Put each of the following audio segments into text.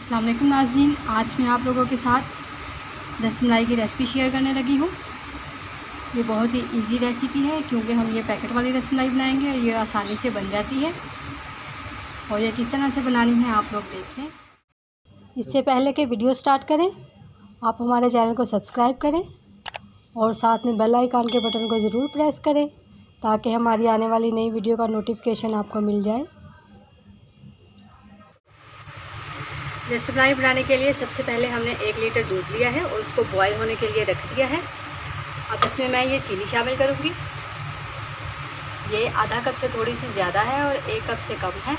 अस्सलाम वालेकुम नाज़रीन, आज मैं आप लोगों के साथ रसमलाई की रेसिपी शेयर करने लगी हूँ। ये बहुत ही इजी रेसिपी है क्योंकि हम ये पैकेट वाली रसमलाई बनाएंगे और ये आसानी से बन जाती है। और ये किस तरह से बनानी है आप लोग देख लें। इससे पहले कि वीडियो स्टार्ट करें, आप हमारे चैनल को सब्सक्राइब करें और साथ में बेल आइकन के बटन को ज़रूर प्रेस करें ताकि हमारी आने वाली नई वीडियो का नोटिफिकेशन आपको मिल जाए। रसमलाई बनाने के लिए सबसे पहले हमने 1 लीटर दूध लिया है और उसको बॉयल होने के लिए रख दिया है। अब इसमें मैं ये चीनी शामिल करूँगी। ये आधा कप से थोड़ी सी ज़्यादा है और 1 कप से कम है।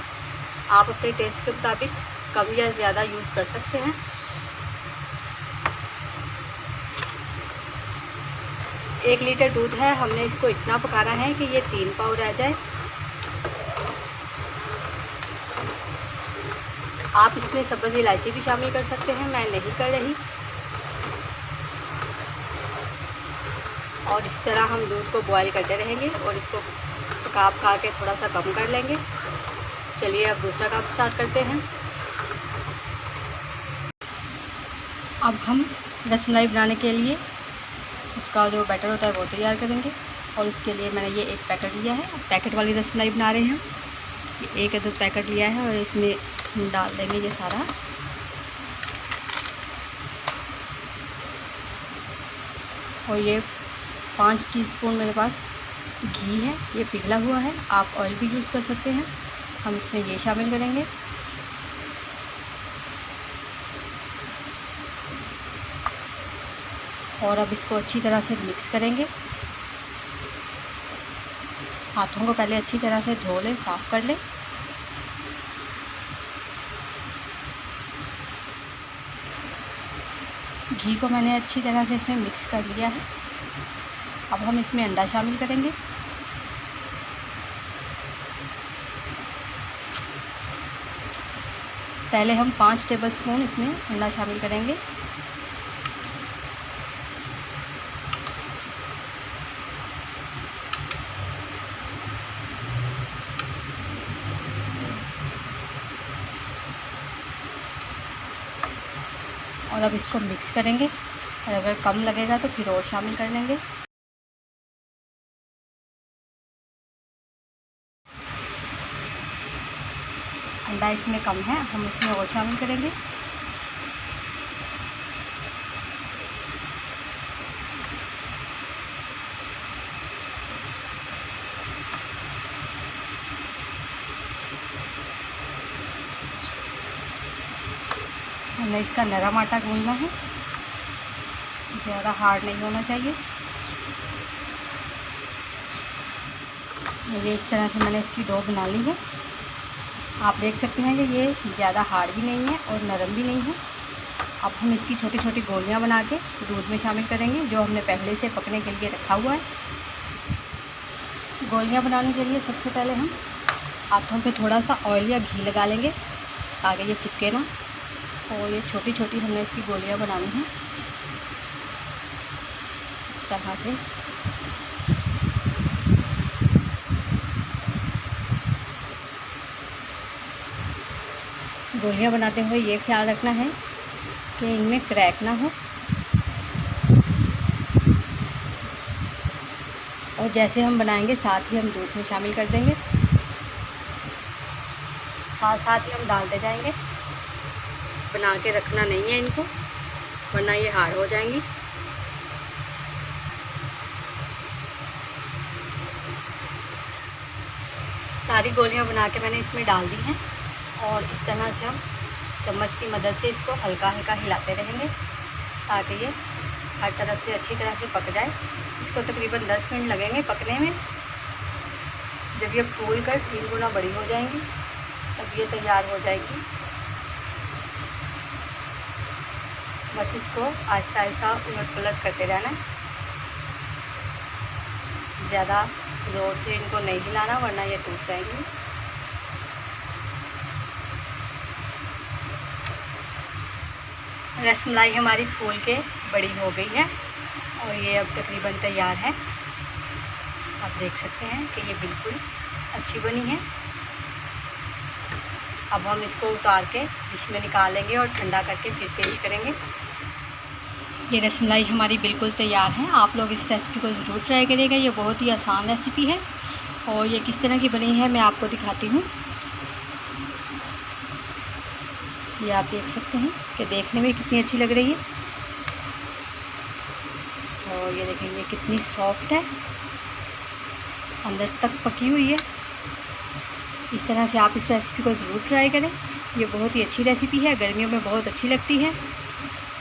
आप अपने टेस्ट के मुताबिक कम या ज़्यादा यूज़ कर सकते हैं। एक लीटर दूध है, हमने इसको इतना पकाना है कि ये 3 पाव रह जाए। आप इसमें सब्ज़ इलायची भी शामिल कर सकते हैं, मैं नहीं कर रही। और इस तरह हम दूध को बॉयल करते रहेंगे और इसको पका के थोड़ा सा कम कर लेंगे। चलिए अब दूसरा काम स्टार्ट करते हैं। अब हम रसमलाई बनाने के लिए उसका जो बैटर होता है वो तैयार करेंगे और उसके लिए मैंने ये 1 पैकेट लिया है। पैकेट वाली रसमलाई बना रहे हैं। ये 1 अदद पैकेट लिया है और इसमें हम डाल देंगे ये सारा। और ये 5 टीस्पून मेरे पास घी है, ये पिघला हुआ है। आप ऑयल भी यूज़ कर सकते हैं। हम इसमें ये शामिल करेंगे। और अब इसको अच्छी तरह से मिक्स करेंगे। हाथों को पहले अच्छी तरह से धो लें, साफ़ कर लें। घी को मैंने अच्छी तरह से इसमें मिक्स कर लिया है। अब हम इसमें अंडा शामिल करेंगे। पहले हम 5 टेबलस्पून इसमें अंडा शामिल करेंगे। और अब इसको मिक्स करेंगे और अगर कम लगेगा तो फिर और शामिल कर लेंगे। अंडा इसमें कम है, हम इसमें और शामिल करेंगे। हमें इसका नरम आटा गूंदना है, ज़्यादा हार्ड नहीं होना चाहिए। ये इस तरह से मैंने इसकी डो बना ली है। आप देख सकते हैं कि ये ज़्यादा हार्ड भी नहीं है और नरम भी नहीं है। अब हम इसकी छोटी छोटी गोलियां बना के दूध में शामिल करेंगे जो हमने पहले से पकने के लिए रखा हुआ है। गोलियां बनाने के लिए सबसे पहले हम हाथों पे थोड़ा सा ऑयल या घी लगा लेंगे ताकि ये चिपके ना। और ये छोटी छोटी हमने इसकी गोलियां बनानी हैं इस तरह से। गोलियां बनाते हुए ये ख्याल रखना है कि इनमें क्रैक ना हो। और जैसे हम बनाएंगे साथ ही हम दूध में शामिल कर देंगे, साथ साथ ही हम डालते जाएंगे। बना के रखना नहीं है इनको वरना ये हार्ड हो जाएंगी। सारी गोलियां बना के मैंने इसमें डाल दी हैं और इस तरह से हम चम्मच की मदद से इसको हल्का हल्का हिलाते रहेंगे ताकि ये हर तरफ से अच्छी तरह से पक जाए। इसको तकरीबन 10 मिनट लगेंगे पकने में। जब ये फूल कर 3 गुना बड़ी हो जाएंगी तब ये तैयार हो जाएगी। बस इसको आहिस्ता आहिस्ता उलट पलट करते रहना है, ज़्यादा ज़ोर से इनको नहीं हिलाना वरना ये टूट जाएंगी। रसमलाई हमारी फूल के बड़ी हो गई है और ये अब तकरीबन तैयार है। आप देख सकते हैं कि ये बिल्कुल अच्छी बनी है। अब हम इसको उतार के डिश में निकालेंगे और ठंडा करके फिर पेश करेंगे। ये रसमलाई हमारी बिल्कुल तैयार है। आप लोग इस रेसिपी को ज़रूर ट्राई करिएगा। ये बहुत ही आसान रेसिपी है और ये किस तरह की बनी है मैं आपको दिखाती हूँ। ये आप देख सकते हैं कि देखने में कितनी अच्छी लग रही है और ये देखेंगे कितनी सॉफ्ट है, अंदर तक पकी हुई है। इस तरह से आप इस रेसिपी को ज़रूर ट्राई करें। ये बहुत ही अच्छी रेसिपी है, गर्मियों में बहुत अच्छी लगती है।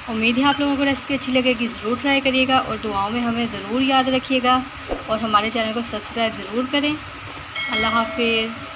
उम्मीद है आप लोगों को रेसिपी अच्छी लगेगी। ज़रूर ट्राई करिएगा और दुआओं में हमें ज़रूर याद रखिएगा और हमारे चैनल को सब्सक्राइब ज़रूर करें। अल्लाह हाफिज़।